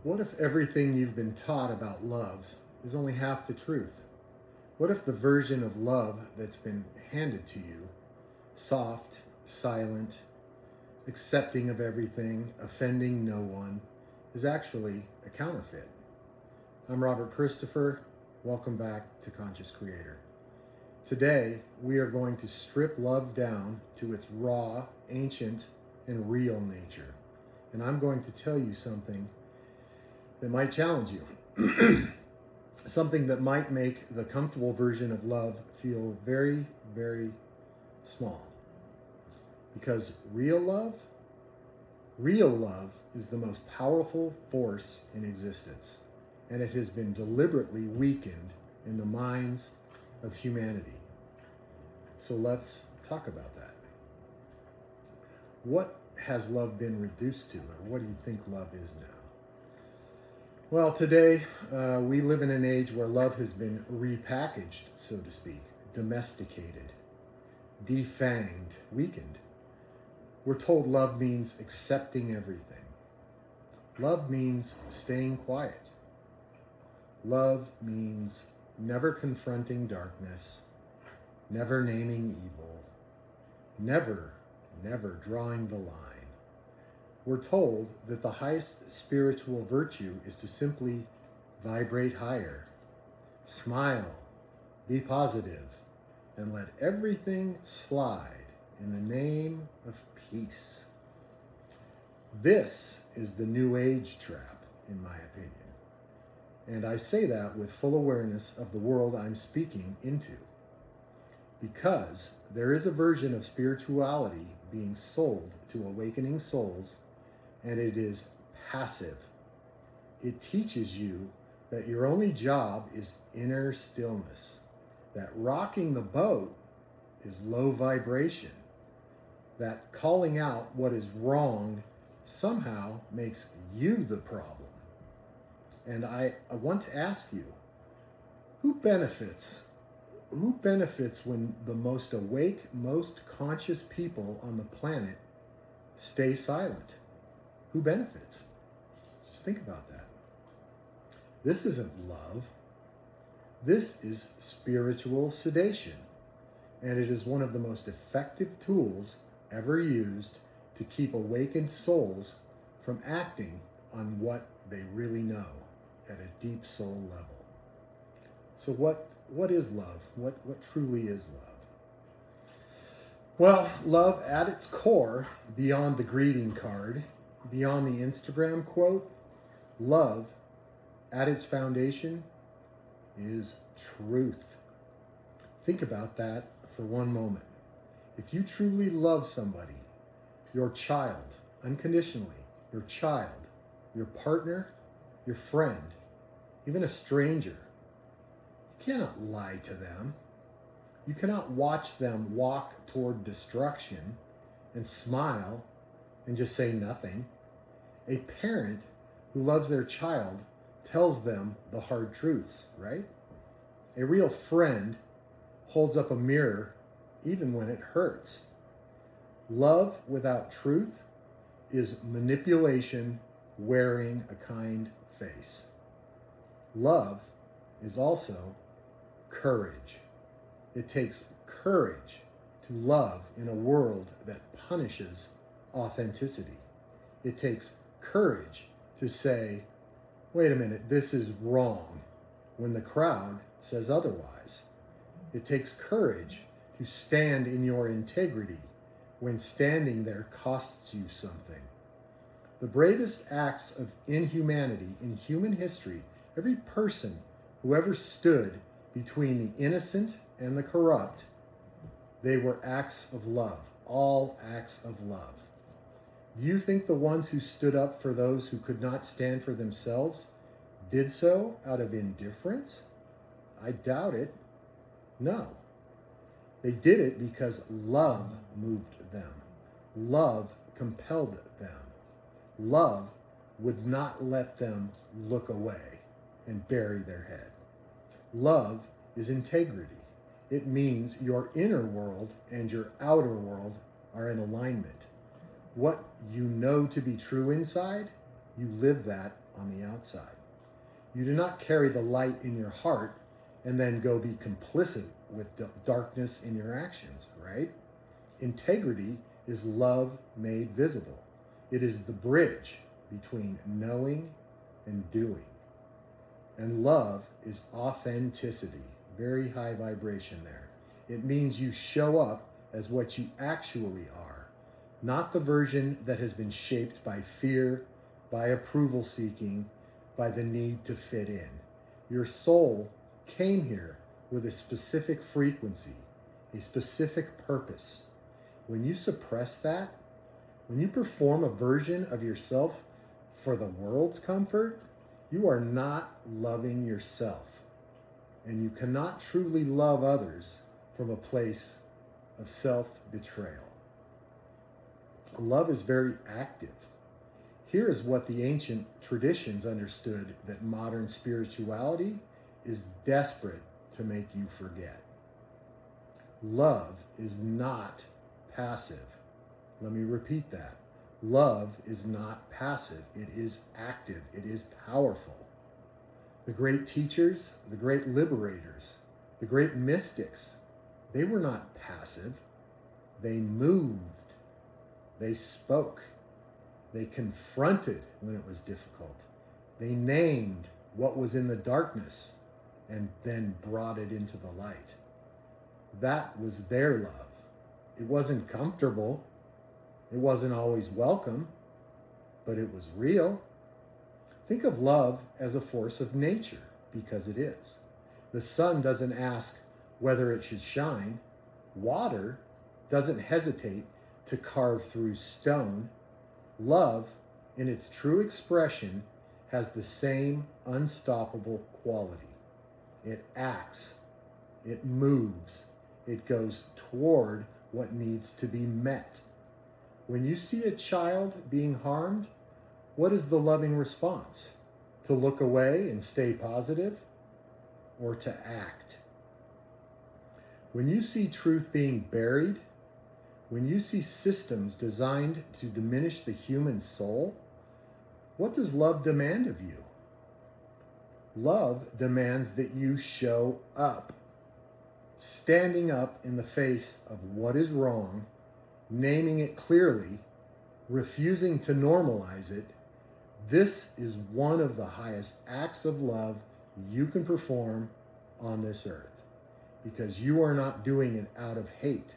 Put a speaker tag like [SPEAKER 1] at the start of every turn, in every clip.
[SPEAKER 1] What if everything you've been taught about love is only half the truth? What if the version of love that's been handed to you, soft, silent, accepting of everything, offending no one, is actually a counterfeit? I'm Robert Christopher. Welcome back to Conscious Creator. Today, we are going to strip love down to its raw, ancient, and real nature. And I'm going to tell you something that might challenge you. Something that might make the comfortable version of love feel very, very small. Because real love is the most powerful force in existence. And it has been deliberately weakened in the minds of humanity. So let's talk about that. What has love been reduced to, or what do you think love is now? Well, today we live in an age where love has been repackaged, so to speak, domesticated, defanged, weakened. We're told love means accepting everything. Love means staying quiet. Love means never confronting darkness, never naming evil, never drawing the line. We're told that the highest spiritual virtue is to simply vibrate higher, smile, be positive, and let everything slide in the name of peace. This is the New Age trap, in my opinion. And I say that with full awareness of the world I'm speaking into. Because there is a version of spirituality being sold to awakening souls, and it is passive. It teaches you that your only job is inner stillness, that rocking the boat is low vibration, that calling out what is wrong somehow makes you the problem. And I want to ask you, who benefits when the most awake, most conscious people on the planet stay silent? Who benefits? Just think about that. This isn't love. This is spiritual sedation. And it is one of the most effective tools ever used to keep awakened souls from acting on what they really know at a deep soul level. So what is love? What truly is love? Well, love at its core, beyond the greeting card, beyond the Instagram quote, love at its foundation is truth. Think about that for one moment. If you truly love somebody, your child, unconditionally, your child, your partner, your friend, even a stranger, you cannot lie to them. You cannot watch them walk toward destruction and smile and just say nothing. A parent who loves their child tells them the hard truths, right? A real friend holds up a mirror even when it hurts. Love without truth is manipulation wearing a kind face. Love is also courage. It takes courage to love in a world that punishes authenticity. It takes courage to say, wait a minute, this is wrong, when the crowd says otherwise. It takes courage to stand in your integrity when standing there costs you something. The bravest acts of inhumanity in human history, every person who ever stood between the innocent and the corrupt, they were acts of love, all acts of love. Do you think the ones who stood up for those who could not stand for themselves did so out of indifference? I doubt it. No. They did it because love moved them. Love compelled them. Love would not let them look away and bury their head. Love is integrity. It means your inner world and your outer world are in alignment. What you know to be true inside, you live that on the outside. You do not carry the light in your heart and then go be complicit with darkness in your actions, right? Integrity is love made visible. It is the bridge between knowing and doing. And love is authenticity, very high vibration there. It means you show up as what you actually are, not the version that has been shaped by fear, by approval seeking, by the need to fit in. Your soul came here with a specific frequency, a specific purpose. When you suppress that, when you perform a version of yourself for the world's comfort, you are not loving yourself. And you cannot truly love others from a place of self-betrayal. Love is very active. Here is what the ancient traditions understood, that modern spirituality is desperate to make you forget. Love is not passive. Let me repeat that. Love is not passive. It is active. It is powerful. The great teachers, the great liberators, the great mystics, they were not passive. They moved. They spoke. They confronted when it was difficult. They named what was in the darkness and then brought it into the light. That was their love. It wasn't comfortable. It wasn't always welcome, but it was real. Think of love as a force of nature, because it is. The sun doesn't ask whether it should shine. Water doesn't hesitate to carve through stone. Love, in its true expression, has the same unstoppable quality. It acts, it moves, it goes toward what needs to be met. When you see a child being harmed, what is the loving response? To look away and stay positive, or to act? When you see truth being buried, when you see systems designed to diminish the human soul, what does love demand of you? Love demands that you show up, standing up in the face of what is wrong, naming it clearly, refusing to normalize it. This is one of the highest acts of love you can perform on this earth, because you are not doing it out of hate.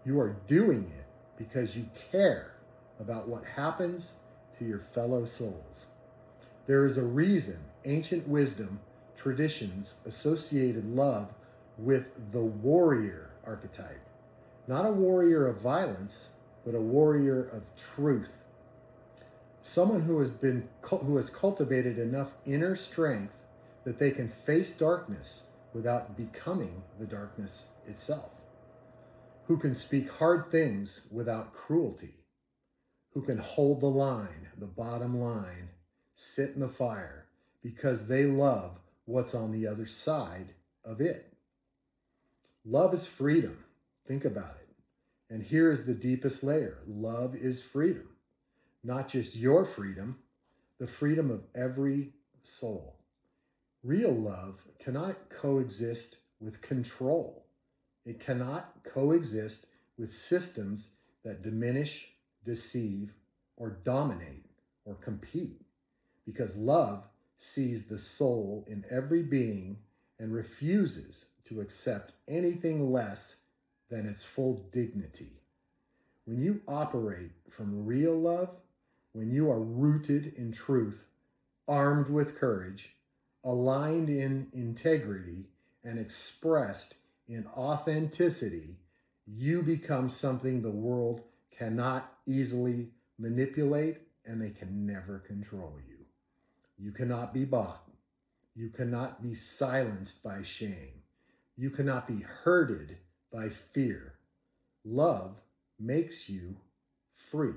[SPEAKER 1] You are doing it because you care about what happens to your fellow souls. There is a reason ancient wisdom traditions associated love with the warrior archetype. Not a warrior of violence, but a warrior of truth. Someone who has cultivated enough inner strength that they can face darkness without becoming the darkness itself. Who can speak hard things without cruelty. Who can hold the line, the bottom line, sit in the fire, because they love what's on the other side of it. Love is freedom. Think about it. And here is the deepest layer. Love is freedom. Not just your freedom, the freedom of every soul. Real love cannot coexist with control. It cannot coexist with systems that diminish, deceive, or dominate, or compete. Because love sees the soul in every being and refuses to accept anything less than its full dignity. When you operate from real love, when you are rooted in truth, armed with courage, aligned in integrity, and expressed in authenticity, you become something the world cannot easily manipulate, and they can never control you. You cannot be bought. You cannot be silenced by shame. You cannot be herded by fear. Love makes you free.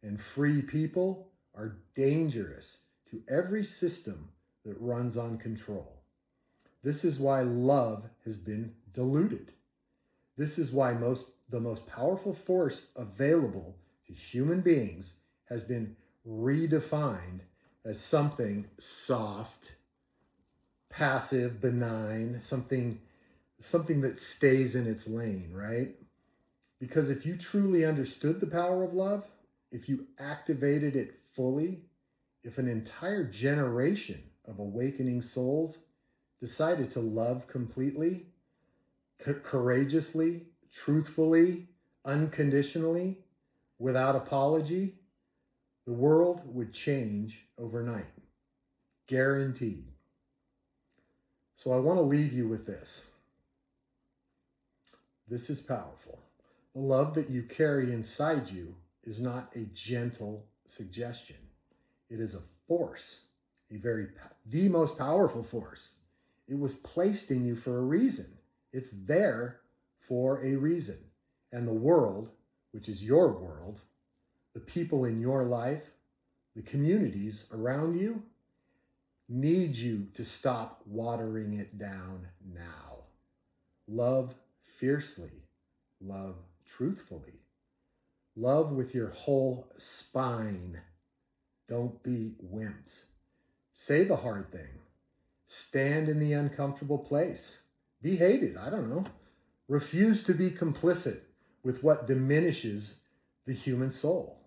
[SPEAKER 1] And free people are dangerous to every system that runs on control. This is why love has been diluted. This is why the most powerful force available to human beings has been redefined as something soft, passive, benign, something that stays in its lane, right? Because if you truly understood the power of love, if you activated it fully, if an entire generation of awakening souls decided to love completely, courageously, truthfully, unconditionally, without apology, the world would change overnight. Guaranteed. So I want to leave you with this. This is powerful. The love that you carry inside you is not a gentle suggestion. It is a force, the most powerful force. It was placed in you for a reason. It's there for a reason. And the world, which is your world, the people in your life, the communities around you, need you to stop watering it down now. Love fiercely. Love truthfully. Love with your whole spine. Don't be wimps. Say the hard thing. Stand in the uncomfortable place. Be hated, I don't know. Refuse to be complicit with what diminishes the human soul.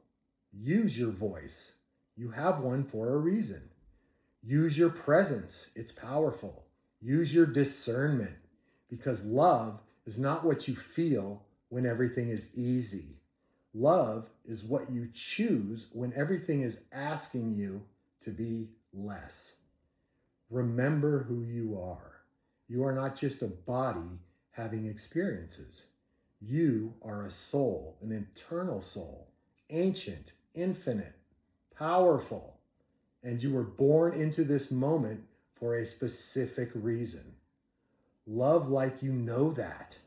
[SPEAKER 1] Use your voice. You have one for a reason. Use your presence. It's powerful. Use your discernment, because love is not what you feel when everything is easy. Love is what you choose when everything is asking you to be less. Remember who you are. You are not just a body having experiences. You are a soul, an eternal soul, ancient, infinite, powerful, and you were born into this moment for a specific reason. Love like you know that.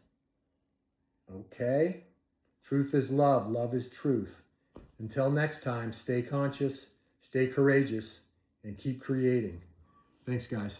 [SPEAKER 1] Okay? Truth is love. Love is truth. Until next time, stay conscious, stay courageous, and keep creating. Thanks, guys.